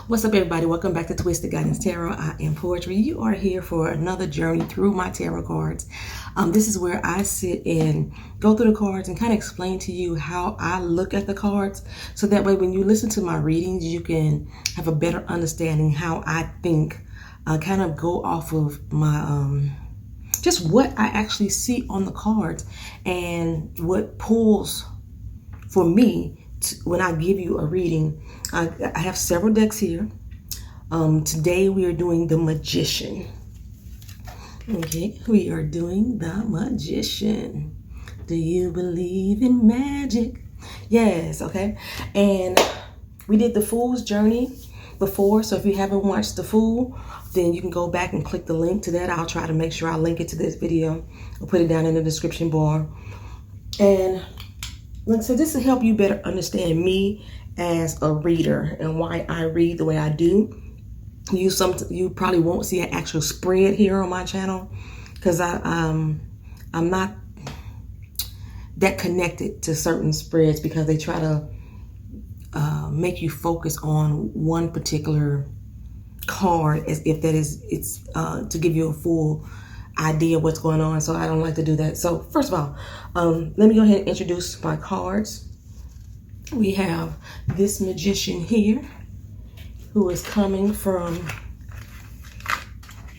What's up, everybody? Welcome back to Twisted Guidance Tarot. I am Poetry. You are here for another journey through my tarot cards. This is where I sit and go through the cards and kind of explain to you how I look at the cards. So that way, when you listen to my readings, you can have a better understanding how I think. Kind of go off of my, just what I actually see on the cards and what pulls for me when I give you a reading. I have several decks here. Today we are doing the Magician. Okay, we are doing the Magician. Do you believe in magic? Yes, okay. And we did the Fool's Journey before, so if you haven't watched the Fool, then you can go back and click the link to that. I'll try to make sure I link it to this video. I'll put it down in the description bar. And like I said, this will help you better understand me as a reader and why I read the way I do. You probably won't see an actual spread here on my channel because I'm not that connected to certain spreads because they try to make you focus on one particular card as if it's to give you a full idea of what's going on. So I don't like to do that. So first of all, let me go ahead and introduce my cards. We have this Magician here who is coming from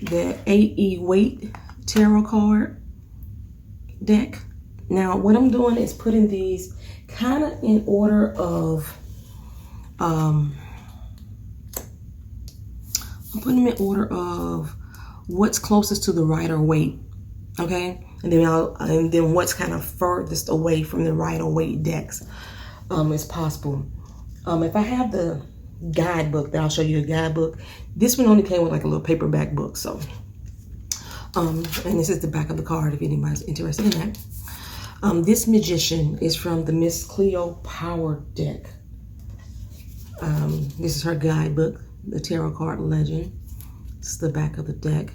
the AE Weight Tarot card deck. Now what I'm doing is putting these kind of in order of I'm putting them in order of what's closest to the Rider Waite, okay, and then what's kind of furthest away from the Rider Waite decks as possible. If I have the guidebook, then I'll show you a guidebook. This one only came with like a little paperback book, so and this is the back of the card if anybody's interested in that. This Magician is from the Miss Cleo Power deck. This is her guidebook, the Tarot Card Legend. This is the back of the deck.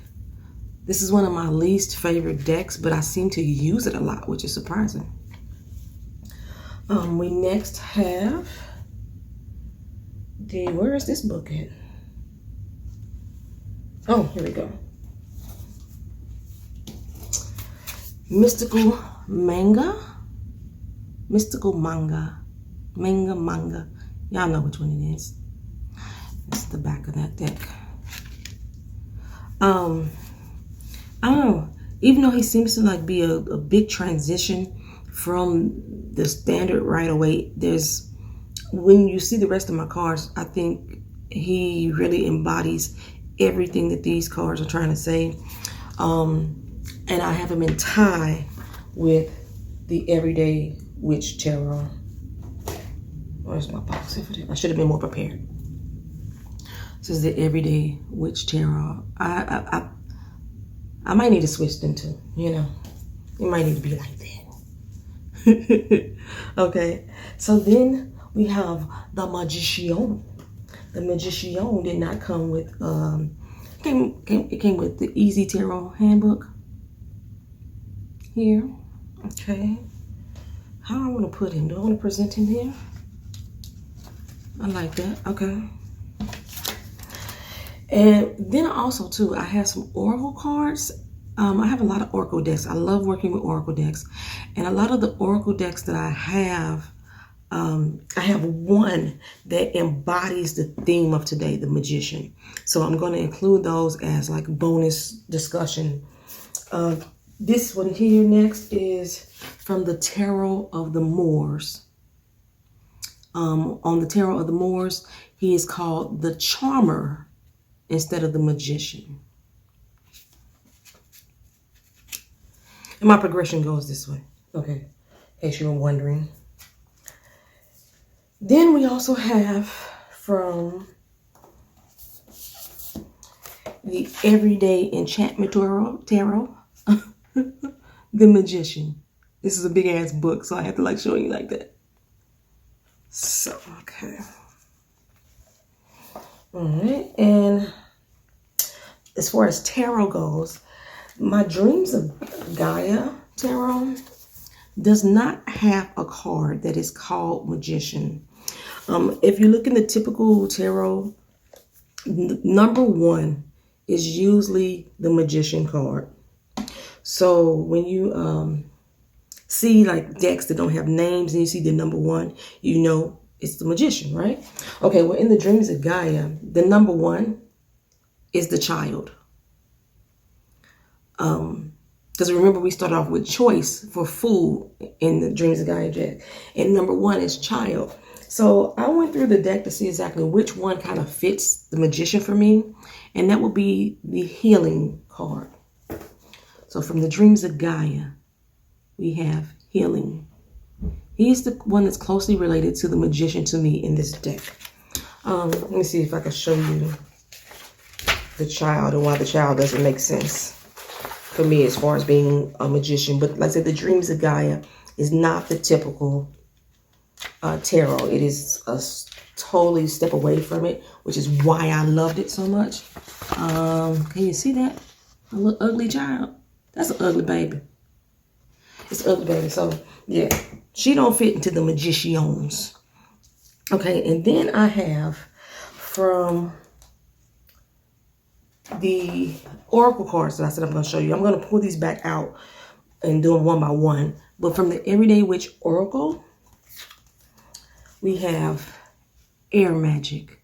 This is one of my least favorite decks, but I seem to use it a lot, which is surprising. We next have where is this book at? Oh, here we go. Mystical Manga. Manga. Y'all know which one it is. It's the back of that deck. I don't know. Even though he seems to like be a big transition from the standard Rider Waite, when you see the rest of my cards, I think he really embodies everything that these cards are trying to say. And I have him in tie with the Everyday Witch Tarot. Where's my box? I should have been more prepared. This is the Everyday Witch Tarot. I might need to switch them too, you know. It might need to be like that. Okay, so then we have the Magician. The Magician did not come with, it came with the Easy Tarot handbook here. Okay, how do I want to put him? Do I want to present him here? I like that. Okay. And then also too, I have some Oracle cards. I have a lot of Oracle decks. I love working with Oracle decks. And a lot of the Oracle decks that I have one that embodies the theme of today, the Magician. So I'm going to include those as like bonus discussion. This one here next is from the Tarot of the Moors. On the Tarot of the Moors, he is called the Charmer instead of the Magician. And my progression goes this way. Okay, in case you were wondering. Then we also have from the Everyday Enchantment Tarot, the Magician. This is a big ass book, so I have to like show you like that. So, okay. All right, and as far as tarot goes, my Dreams of Gaia Tarot does not have a card that is called Magician. If you look in the typical tarot Number one is usually the Magician card. So when you see like decks that don't have names and you see the number one, you know it's the Magician, right? Okay, well, in the Dreams of Gaia, the number one is the child. Because remember, we started off with choice for food in the Dreams of Gaia deck. And number one is child. So I went through the deck to see exactly which one kind of fits the Magician for me. And that will be the healing card. So from the Dreams of Gaia, we have healing. He's the one that's closely related to the Magician to me in this deck. Let me see if I can show you the child and why the child doesn't make sense for me as far as being a magician. But like I said, the Dreams of Gaia is not the typical tarot. It is a totally step away from it, which is why I loved it so much. Can you see that? A little ugly child. That's an ugly baby. It's an ugly baby. So yeah, she don't fit into the magicians. Okay, and then I have from the oracle cards that I said I'm going to show you. I'm going to pull these back out and do them one by one. But from the Everyday Witch Oracle, we have air magic.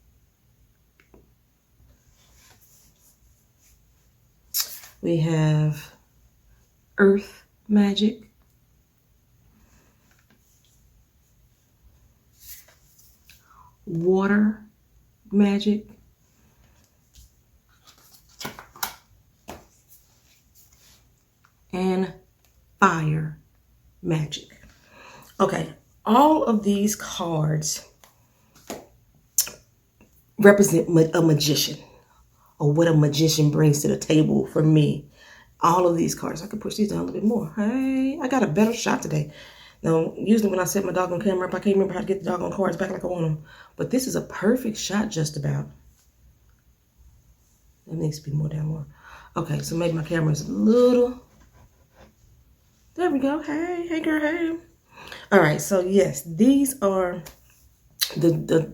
We have earth magic. Water magic. And fire magic. Okay, all of these cards represent a magician, or what a magician brings to the table for me. All of these cards. I could push these down a little bit more. Hey, I got a better shot today. Now, usually when I set my doggone camera up, I can't remember how to get the doggone cards back like I want them. But this is a perfect shot just about. It needs to be more down more. Okay, so maybe my camera is a little... There we go. Hey girl, hey. All right, so yes, these are the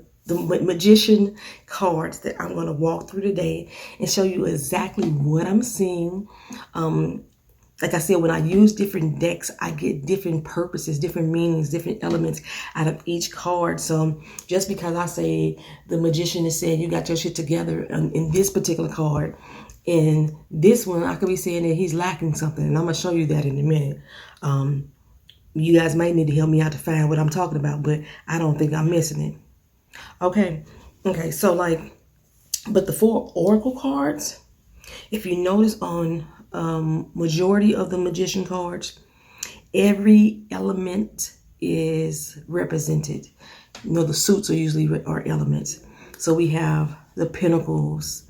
magician cards that I'm going to walk through today and show you exactly what I'm seeing. Like I said, when I use different decks, I get different purposes, different meanings, different elements out of each card. So just because I say the magician is saying you got your shit together in this particular card, in this one, I could be saying that he's lacking something, and I'm going to show you that in a minute. You guys might need to help me out to find what I'm talking about, but I don't think I'm missing it. Okay, so like, but the 4 oracle cards, if you notice on majority of the magician cards, every element is represented. You know, the suits are usually are elements. So we have the pentacles,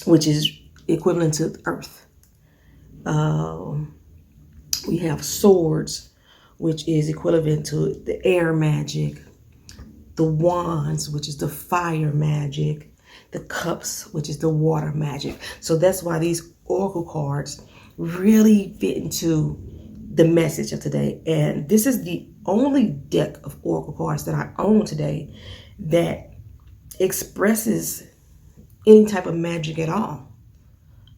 which is equivalent to earth. We have swords, which is equivalent to the air magic. The wands, which is the fire magic. The cups, which is the water magic. So that's why these oracle cards really fit into the message of today. And this is the only deck of oracle cards that I own today that expresses any type of magic at all.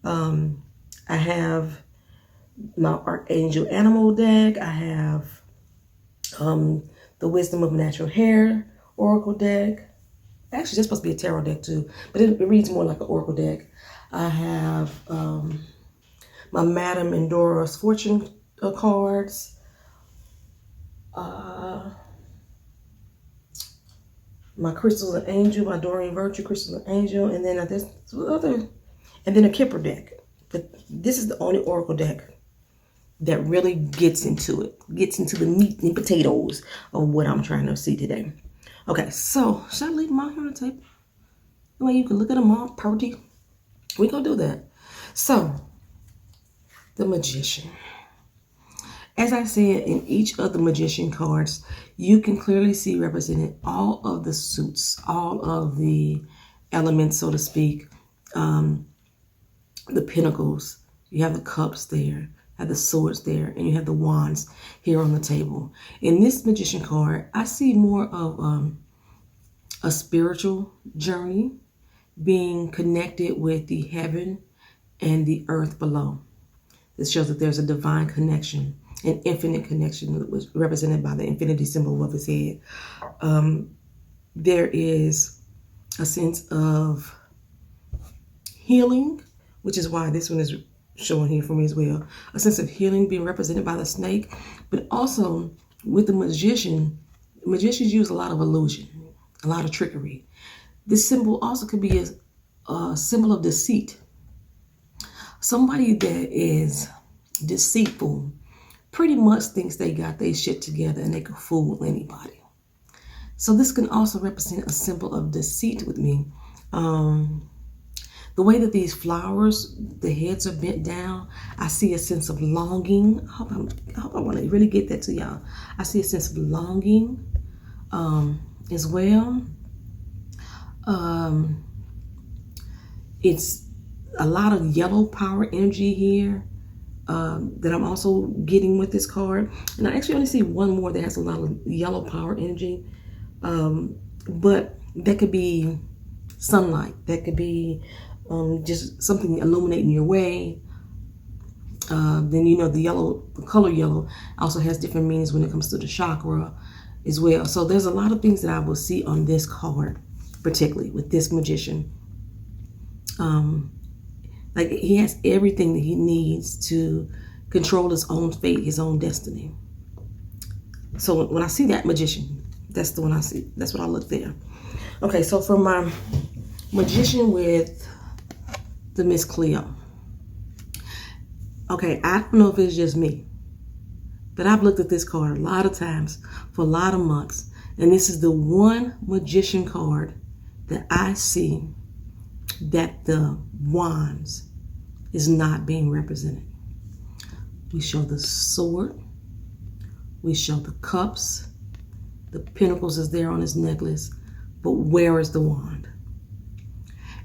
I have my Archangel Animal deck. I have the Wisdom of Natural Hair Oracle deck. Actually, that's supposed to be a tarot deck too, but it reads more like an oracle deck. I have my Madame Endora's Fortune cards. My Crystals of Angel, my Doreen Virtue Crystals of Angel, and then there's other, and then a Kipper deck. But this is the only oracle deck that really gets into it, gets into the meat and potatoes of what I'm trying to see today. Okay, so should I leave them out here on the table? That way you can look at them all pretty. We gonna do that. So, the Magician. As I said, in each of the Magician cards, you can clearly see represented all of the suits, all of the elements, so to speak. The pentacles, you have the cups there, you have the swords there, and you have the wands here on the table. In this Magician card, I see more of a spiritual journey, being connected with the heaven and the earth below. This shows that there's a divine connection, an infinite connection that was represented by the infinity symbol above his head. There is a sense of healing, which is why this one is showing here for me as well. A sense of healing being represented by the snake, but also with the magician. Magicians use a lot of illusion, a lot of trickery. This symbol also could be a symbol of deceit. Somebody that is deceitful pretty much thinks they got their shit together and they can fool anybody. So this can also represent a symbol of deceit with me. The way that these flowers, the heads are bent down, I see a sense of longing. I hope I want to really get that to y'all. I see a sense of longing as well. It's a lot of yellow power energy here that I'm also getting with this card. And I actually only see one more that has a lot of yellow power energy. But that could be sunlight. That could be just something illuminating your way. Then, you know, the color yellow also has different meanings when it comes to the chakra as well. So there's a lot of things that I will see on this card, particularly with this magician. Like he has everything that he needs to control his own fate, his own destiny. So when I see that magician, that's the one I see. That's what I look there. Okay, so for my magician with the Miss Cleo. Okay, I don't know if it's just me, but I've looked at this card a lot of times for a lot of months. And this is the one magician card that I see that the wands is not being represented. We show the sword. We show the cups. The pentacles is there on his necklace. But where is the wand?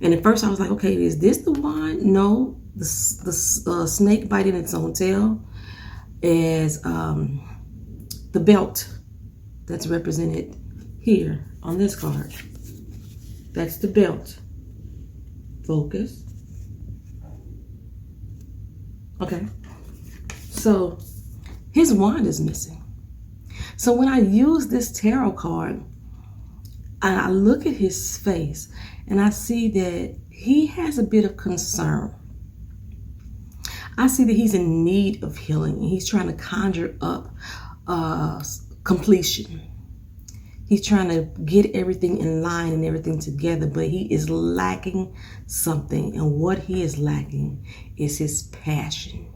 And at first I was like, okay, is this the wand? No, the snake biting its own tail is the belt that's represented here on this card. That's the belt. Focus. Okay. So his wand is missing. So when I use this tarot card, and I look at his face and I see that he has a bit of concern. I see that he's in need of healing and he's trying to conjure up completion. He's trying to get everything in line and everything together, but he is lacking something. And what he is lacking is his passion,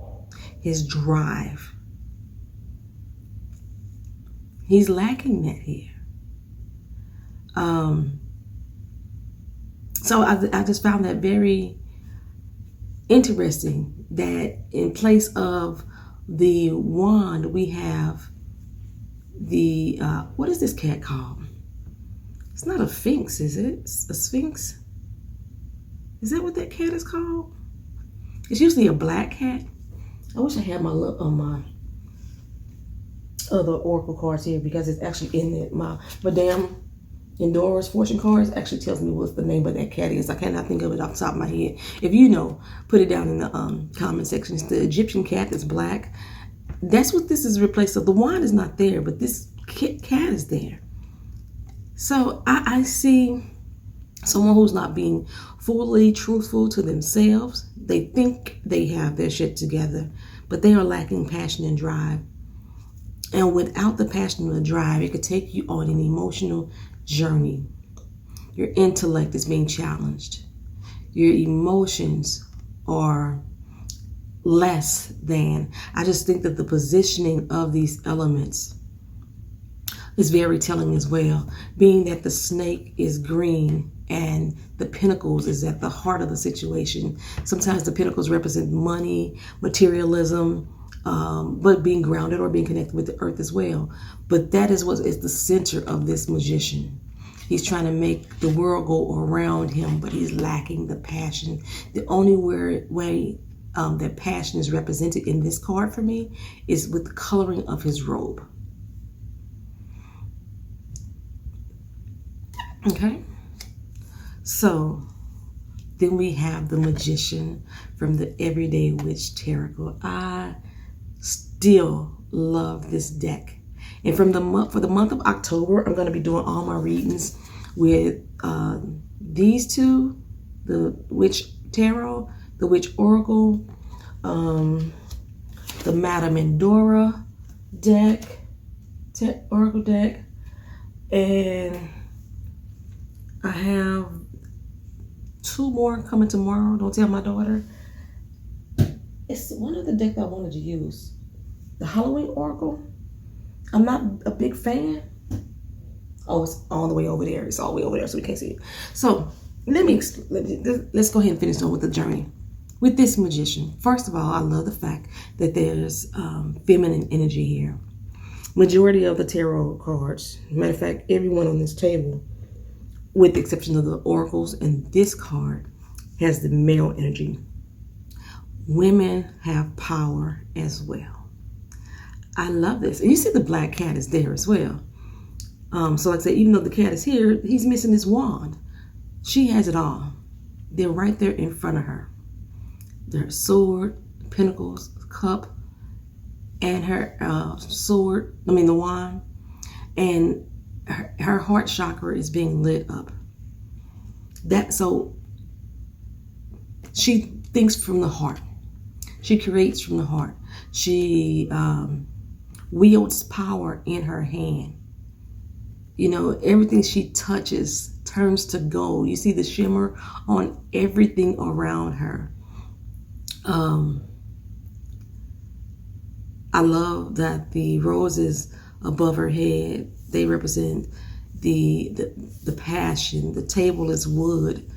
his drive. He's lacking that here. So I just found that very interesting that in place of the wand, we have the, what is this cat called? It's not a sphinx, is it? A sphinx? Is that what that cat is called? It's usually a black cat. I wish I had my other oracle cards here because it's actually in it. My Madame Endora's fortune cards actually tells me what the name of that cat is. I cannot think of it off the top of my head. If you know, put it down in the comment section. It's the Egyptian cat that's black. That's what this is replaced of. The wand is not there, but this cat is there. So I see someone who's not being fully truthful to themselves. They think they have their shit together, but they are lacking passion and drive. And without the passion and the drive, it could take you on an emotional journey. Your intellect is being challenged. Your emotions are less than. I just think that the positioning of these elements is very telling as well. Being that the snake is green and the pentacles is at the heart of the situation. Sometimes the pentacles represent money, materialism, but being grounded or being connected with the earth as well. But that is what is the center of this magician. He's trying to make the world go around him, but he's lacking the passion. The only way that passion is represented in this card for me is with the coloring of his robe. Okay, so then we have the Magician from the Everyday Witch Tarot. I still love this deck. And for the month of October, I'm going to be doing all my readings with these two, the Witch Tarot, the Witch Oracle, the Madame Endora deck, Oracle deck, and I have 2 more coming tomorrow. Don't tell my daughter. It's one of the decks I wanted to use. The Halloween Oracle. I'm not a big fan. Oh, it's all the way over there. It's all the way over there, so we can't see it. So let's go ahead and finish on with the journey. With this Magician, first of all, I love the fact that there's feminine energy here. Majority of the tarot cards, matter of fact, everyone on this table, with the exception of the oracles and this card, has the male energy. Women have power as well. I love this. And you see the black cat is there as well. So like I said, even though the cat is here, he's missing his wand. She has it all. They're right there in front of her. Their sword, pentacles, cup, and her the wand. And her heart chakra is being lit up. So she thinks from the heart. She creates from the heart. She wields power in her hand. You know, everything she touches turns to gold. You see the shimmer on everything around her. I love that the roses above her head, they represent the passion. The table is wood,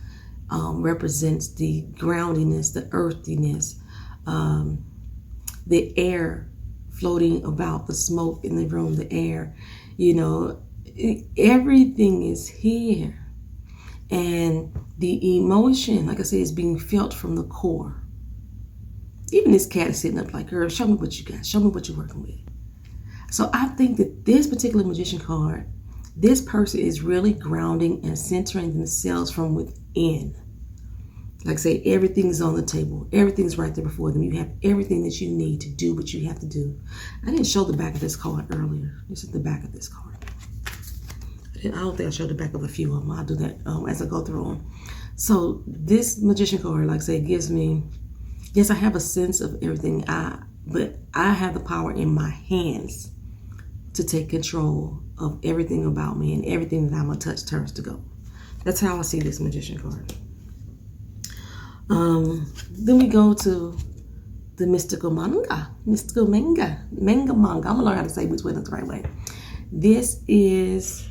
represents the groundiness, the earthiness, the air floating about, the smoke in the room, the air, you know, everything is here. And the emotion, like I said, is being felt from the core. Even this cat is sitting up like, girl, show me what you got. Show me what you're working with. So I think that this particular Magician card, this person is really grounding and centering themselves from within. Like I say, everything's on the table. Everything's right there before them. You have everything that you need to do what you have to do. I didn't show the back of this card earlier. This is the back of this card. I don't think I showed the back of a few of them. I'll do that as I go through them. So this Magician card, like I say, gives me, yes, I have a sense of everything, but I have the power in my hands to take control of everything about me, and everything that I'm going to touch turns to gold. That's how I see this Magician card. Then we go to the Mystical Manga. Manga. I'm going to learn how to say which way is the right way. This is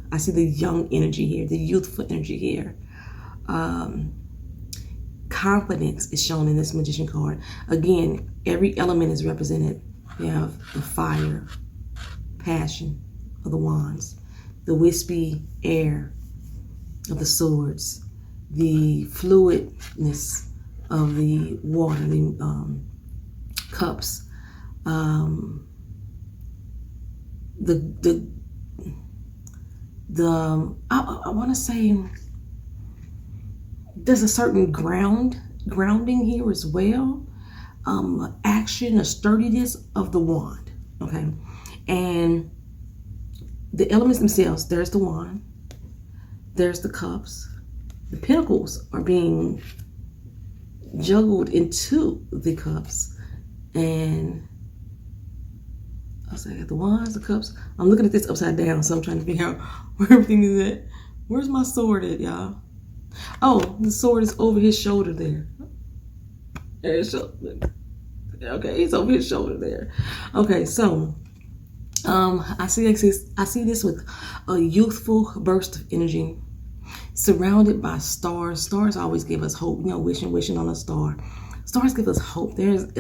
I see the young energy here, the youthful energy here. Confidence is shown in this Magician card. Again, every element is represented. You have the fire, passion of the wands, the wispy air of the swords, the fluidness of the water, the cups, I want to say there's a certain grounding here as well. Action, a sturdiness of the wand. Okay, and the elements themselves. There's the wand. There's the cups. The pentacles are being juggled into the cups, and I got the wands, the cups. I'm looking at this upside down, so I'm trying to figure out where everything is at. Where's my sword at, y'all? Oh, the sword is over his shoulder there. Okay, he's over his shoulder there. Okay, so I see this with a youthful burst of energy, surrounded by stars. Stars always give us hope. You know, wishing on a star. Stars give us hope. There's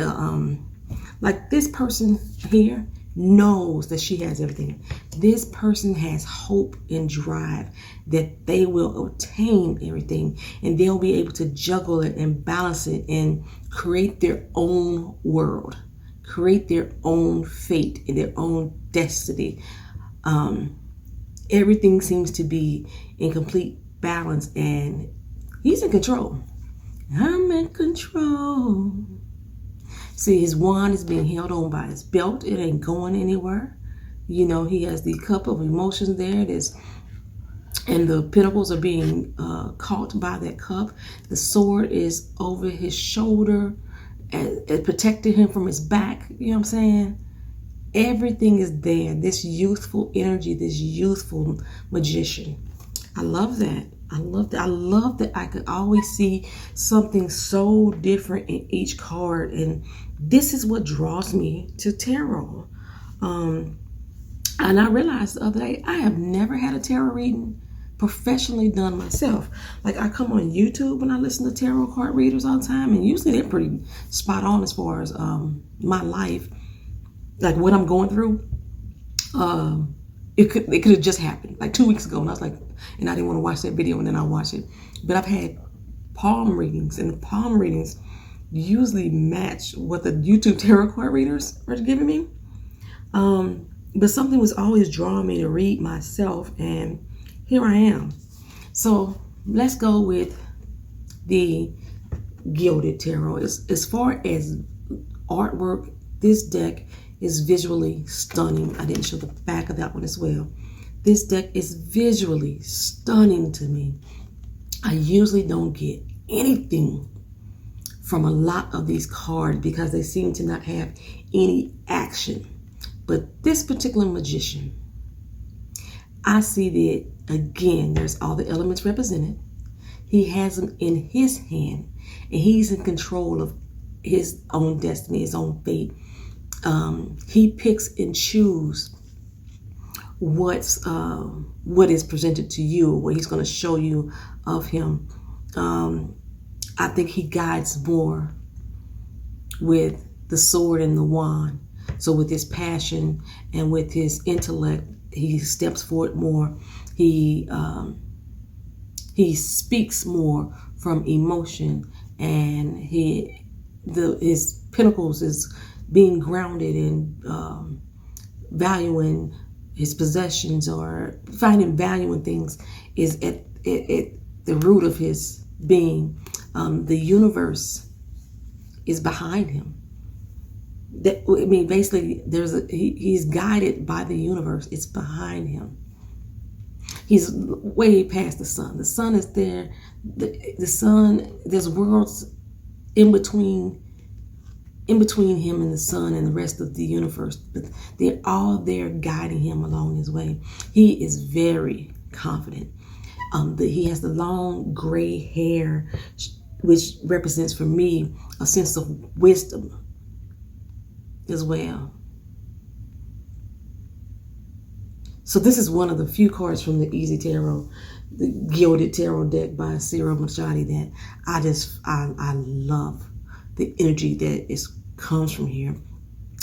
like this person here knows that she has everything. This person has hope and drive that they will obtain everything, and they'll be able to juggle it and balance it and create their own world, create their own fate and their own destiny. Everything seems to be in complete balance, and he's in control. I'm in control. See, his wand is being held on by his belt. It ain't going anywhere. You know, he has the cup of emotions there. And the pentacles are being caught by that cup. The sword is over his shoulder and protecting him from his back. You know what I'm saying? Everything is there. This youthful energy, this youthful magician. I love that. I love that. I love that I could always see something so different in each card. And this is what draws me to tarot. And I realized the other day, I have never had a tarot reading professionally done myself. Like, I come on YouTube and I listen to tarot card readers all the time, and usually they're pretty spot on as far as my life, like what I'm going through. It could have just happened like 2 weeks ago, and I was like, and I didn't want to watch that video, and then I watched it. But I've had palm readings, and the palm readings usually match what the YouTube tarot card readers are giving me. But something was always drawing me to read myself, and here I am. So let's go with the Gilded Tarot. As far as artwork, this deck is visually stunning. I didn't show the back of that one as well. This deck is visually stunning to me. I usually don't get anything from a lot of these cards because they seem to not have any action. But this particular magician, I see that, again, there's all the elements represented. He has them in his hand, and he's in control of his own destiny, his own fate. He picks and chooses what is presented to you, what he's going to show you of him. I think he guides more with the sword and the wand. So with his passion and with his intellect, he steps forward more. He speaks more from emotion, and his pinnacles is being grounded in valuing his possessions or finding value in things is at the root of his being. The universe is behind him. Basically, he's guided by the universe. It's behind him. He's way past the sun. The sun is there. The sun, there's worlds in between him and the sun and the rest of the universe. But they're all there guiding him along his way. He is very confident. He has the long gray hair, which represents for me a sense of wisdom as well. So this is one of the few cards from the Easy Tarot, the Gilded Tarot deck by Ciro Machadi, that I love the energy that comes from here.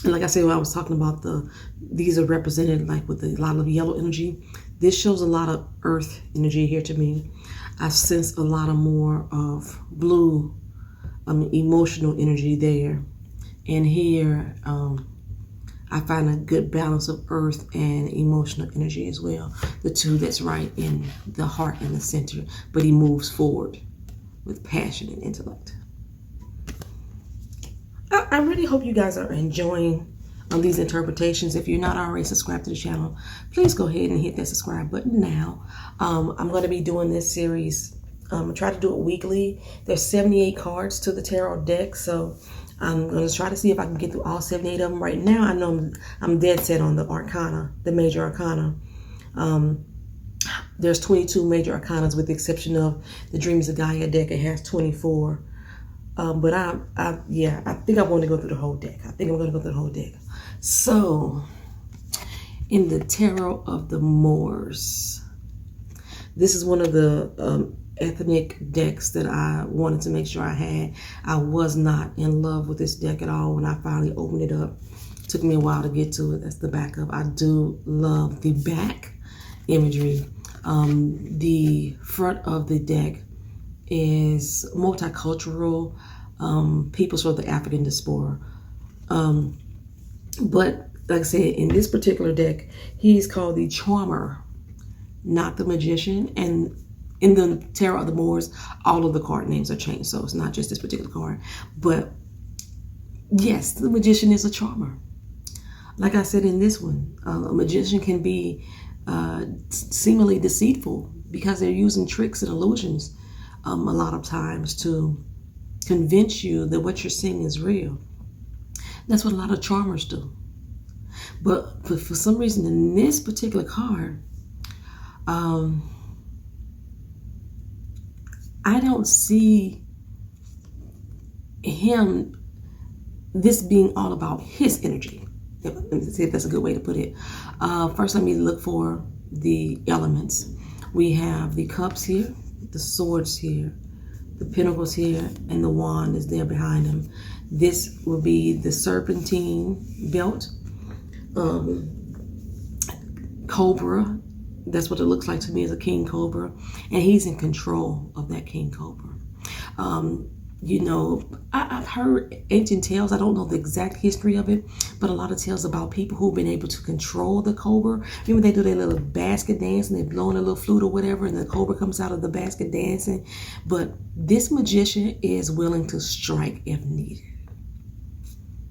And like I said, when I was talking about these are represented like with a lot of yellow energy. This shows a lot of earth energy here to me. I sense a lot of more of blue, emotional energy there. And here, I find a good balance of earth and emotional energy as well. The two that's right in the heart and the center. But he moves forward with passion and intellect. I really hope you guys are enjoying these interpretations. If you're not already subscribed to the channel, please go ahead and hit that subscribe button now. I'm going to be doing this series. I try to do it weekly. There's 78 cards to the tarot deck, so I'm going to try to see if I can get through all 78 of them. Right now, I know I'm dead set on the arcana, the major arcana. There's 22 major arcanas with the exception of the Dreams of Gaia deck. It has 24. But I think I want to go through the whole deck. I think I'm going to go through the whole deck. So, in the Tarot of the Moors, this is one of the ethnic decks that I wanted to make sure I had. I was not in love with this deck at all when I finally opened it up. It took me a while to get to it. That's the backup. I do love the back imagery. The front of the deck is multicultural, peoples from the African diaspora. But like I said, in this particular deck, he's called the Charmer. not the Magician. And in the Tarot of the Moors, all of the card names are changed, so it's not just this particular card. But yes, the Magician is a charmer. Like I said in this one, a magician can be seemingly deceitful because they're using tricks and illusions a lot of times to convince you that what you're seeing is real. That's what a lot of charmers do. But for some reason in this particular card, I don't see him, this being all about his energy. Let me see if that's a good way to put it. First, let me look for the elements. We have the cups here, the swords here, the pentacles here, and the wand is there behind him. This will be the serpentine belt. Cobra, that's what it looks like to me, as a king cobra, and he's in control of that king cobra. You know, I've heard ancient tales. I don't know the exact history of it, but a lot of tales about people who've been able to control the cobra. Remember, they do their little basket dance and they're blowing a little flute or whatever, and the cobra comes out of the basket dancing. But this magician is willing to strike if needed.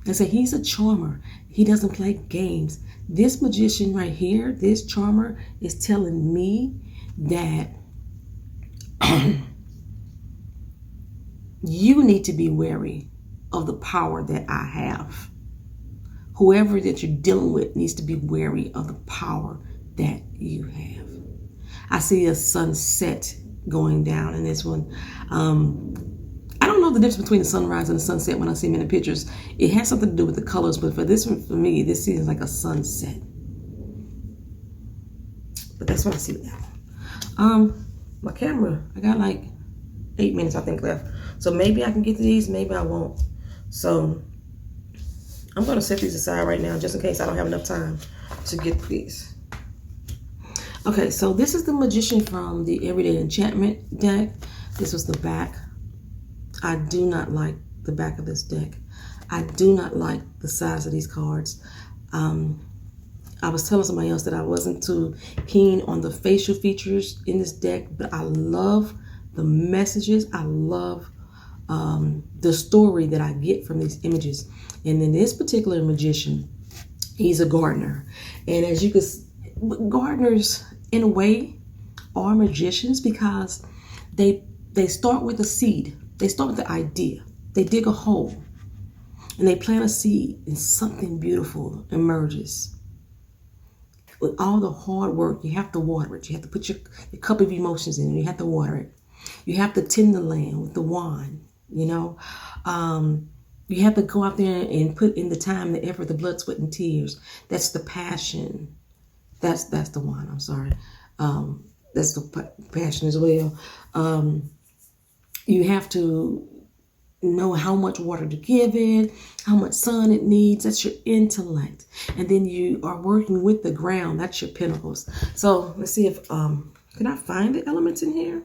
And so he's a charmer. He doesn't play games. This magician right here, this charmer, is telling me that you need to be wary of the power that I have. Whoever that you're dealing with needs to be wary of the power that you have. I see a sunset going down in this one. I don't know the difference between the sunrise and the sunset when I see them in the pictures. It has something to do with the colors, but for this one, for me, this seems like a sunset. But that's what I see with that one. My camera, I got like 8 minutes, I think, left. So maybe I can get to these, maybe I won't. So I'm going to set these aside right now just in case I don't have enough time to get to these. Okay, so this is the Magician from the Everyday Enchantment deck. This was the back. I do not like the back of this deck. I do not like the size of these cards. I was telling somebody else that I wasn't too keen on the facial features in this deck, but I love the messages. I love the story that I get from these images. And then this particular magician, he's a gardener. And as you can see, gardeners, in a way, are magicians because they start with a seed. They start with the idea. They dig a hole and they plant a seed and something beautiful emerges. With all the hard work, you have to water it. You have to put your cup of emotions in it. You have to water it. You have to tend the land with the wand, you know. You have to go out there and put in the time, the effort, the blood, sweat, and tears. That's the passion. That's the wand, I'm sorry. That's the passion as well. You have to know how much water to give it, how much sun it needs. That's your intellect. And then you are working with the ground. That's your pentacles. So let's see if, can I find the elements in here?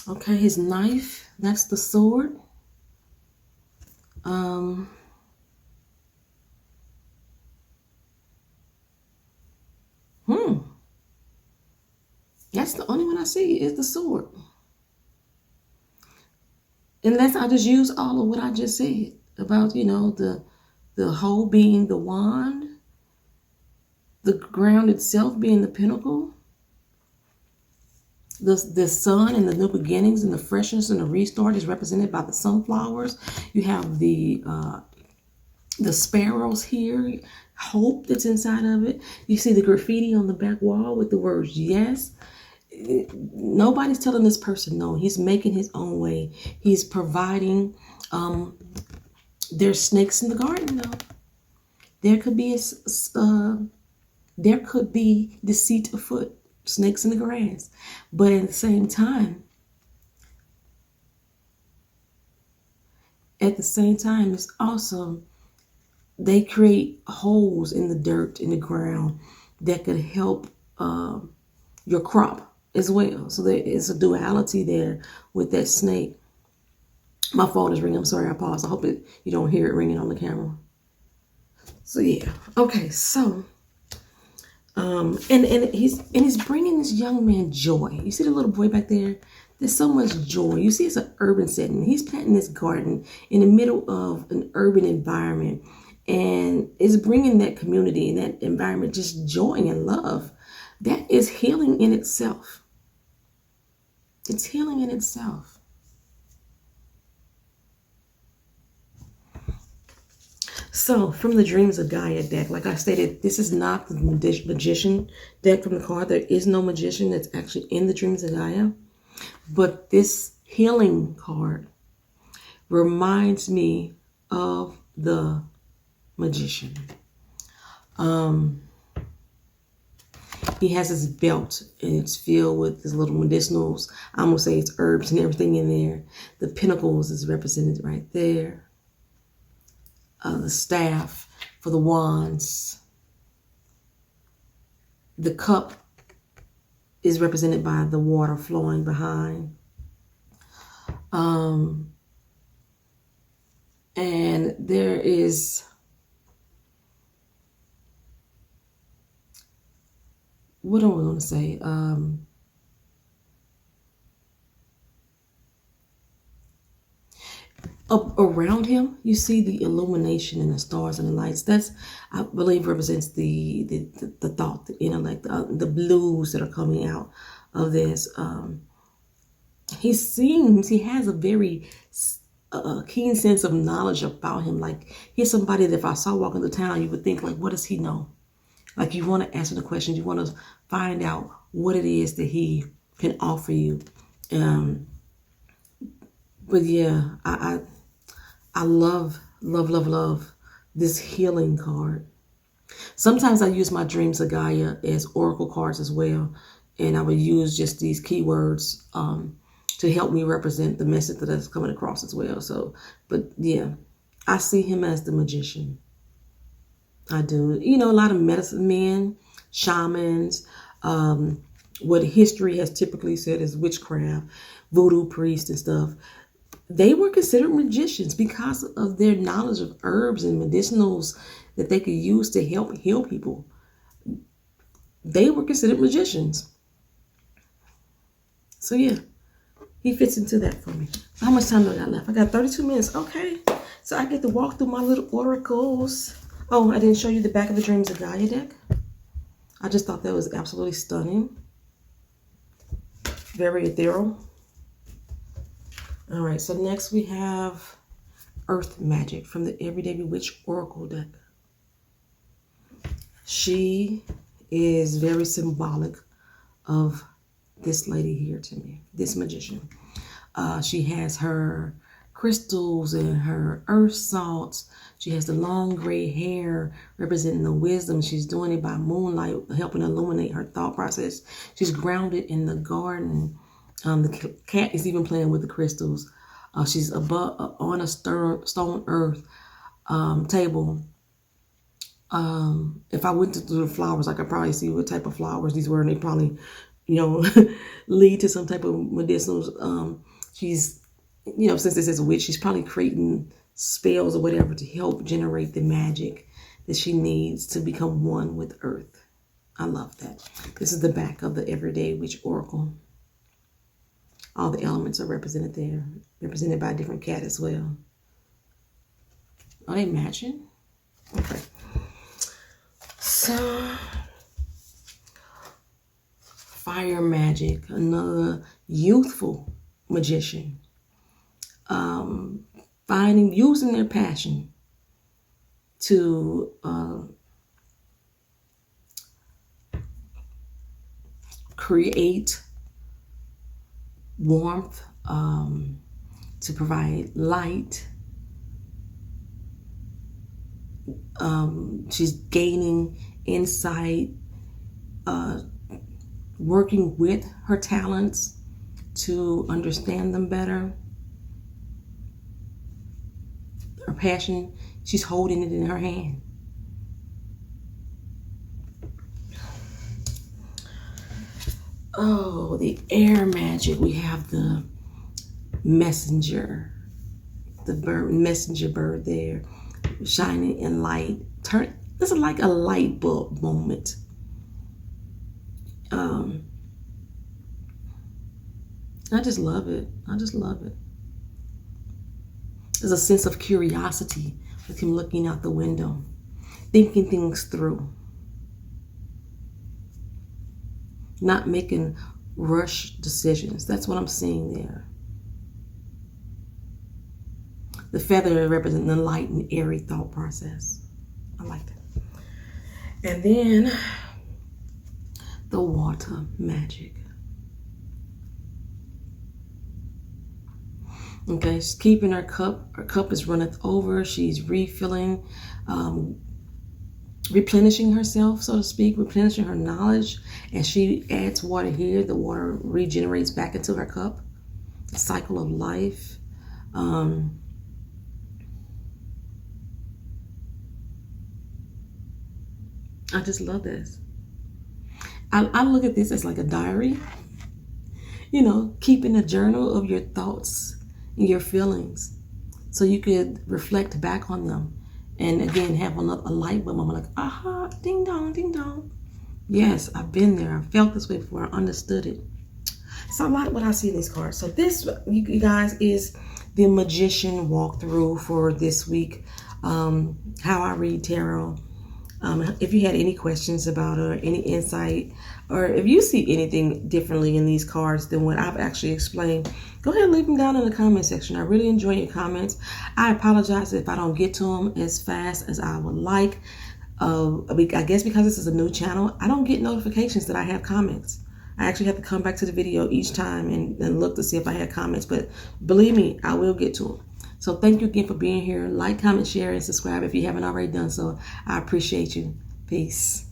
Okay, his knife, that's the sword. That's the only one I see is the sword. Unless I just use all of what I just said about, you know, the hole being the wand, the ground itself being the pinnacle, the sun and the new beginnings and the freshness and the restart is represented by the sunflowers. You have the sparrows here, hope that's inside of it. You see the graffiti on the back wall with the words yes. Nobody's telling this person no. He's making his own way. He's providing. There's snakes in the garden though. There could be deceit afoot, snakes in the grass. But at the same time, it's also, they create holes in the dirt, in the ground that could help your crop as well. So there is a duality there with that snake. My phone is ringing. I'm sorry, I paused. I hope you don't hear it ringing on the camera. So yeah. Okay, so And he's bringing this young man joy. You see the little boy back there? There's so much joy. You see, it's an urban setting. He's planting this garden in the middle of an urban environment, and it's bringing that community and that environment just joy and love. That is healing in itself. It's healing in itself. So, from the Dreams of Gaia deck, like I stated, this is not the magician deck from the card. There is no magician that's actually in the Dreams of Gaia. But this healing card reminds me of the magician. He has his belt, and it's filled with his little medicinals. I'm going to say it's herbs and everything in there. The pinnacles is represented right there. The staff for the wands. The cup is represented by the water flowing behind. And there is what am I going to say? Around him, you see the illumination and the stars and the lights. That's, I believe, represents the thought, the intellect, the blues that are coming out of this. He has a very keen sense of knowledge about him. Like, he's somebody that if I saw walking the town, you would think, like, what does he know? Like, you want to answer the questions. You want to find out what it is that he can offer you. But yeah, I love this healing card. Sometimes I use my Dreams of Gaia as oracle cards as well. And I would use just these keywords to help me represent the message that is coming across as well. So, but yeah, I see him as the magician. I do. You know, a lot of medicine men, shamans, what history has typically said is witchcraft, voodoo priests and stuff. They were considered magicians because of their knowledge of herbs and medicinals that they could use to help heal people. They were considered magicians. So yeah, he fits into that for me. How much time do I got left? I got 32 minutes. Okay, so I get to walk through my little oracles. Oh, I didn't show you the back of the Dreams of Gaia deck. I just thought that was absolutely stunning. Very ethereal. All right, so next we have Earth Magic from the Everyday Bewitched Oracle deck. She is very symbolic of this lady here to me, this magician. She has her crystals and her earth salts. She has the long gray hair representing the wisdom. She's doing it by moonlight, helping illuminate her thought process. She's grounded in the garden. The cat is even playing with the crystals. She's above on a stone earth table. If I went to the flowers, I could probably see what type of flowers these were, and they probably, you know, lead to some type of medicinals. She's, you know, since this is a witch, she's probably creating spells or whatever to help generate the magic that she needs to become one with Earth. I love that. This is the back of the Everyday Witch Oracle. All the elements are represented there, represented by a different cat as well. Are they matching? Okay. So, Fire Magic, another youthful magician. Using their passion to create warmth, to provide light. She's gaining insight, working with her talents to understand them better. Her passion, she's holding it in her hand. Oh, the air magic. We have the messenger, the bird, messenger bird there, shining in light. This is like a light bulb moment. I just love it. I just love it. There's a sense of curiosity with him looking out the window, thinking things through, not making rush decisions. That's what I'm seeing there. The feather represents the light and airy thought process. I like that. And then the water magic. Okay, she's keeping her cup. Her cup is runneth over. She's refilling, replenishing herself, so to speak, replenishing her knowledge. As she adds water here, the water regenerates back into her cup. The cycle of life. I just love this. I look at this as like a diary. You know, keeping a journal of your thoughts and your feelings, so you could reflect back on them, and again have a light bulb moment, like, aha, ding dong, ding dong. Yes, I've been there. I felt this way before. I understood it. So a lot of what I see in these cards. So this, you guys, is the magician walkthrough for this week. How I read tarot. If you had any questions about it, or any insight, or if you see anything differently in these cards than what I've actually explained, go ahead and leave them down in the comment section. I really enjoy your comments. I apologize if I don't get to them as fast as I would like. I guess because this is a new channel, I don't get notifications that I have comments. I actually have to come back to the video each time and look to see if I had comments. But believe me, I will get to them. So thank you again for being here. Like, comment, share, and subscribe if you haven't already done so. I appreciate you. Peace.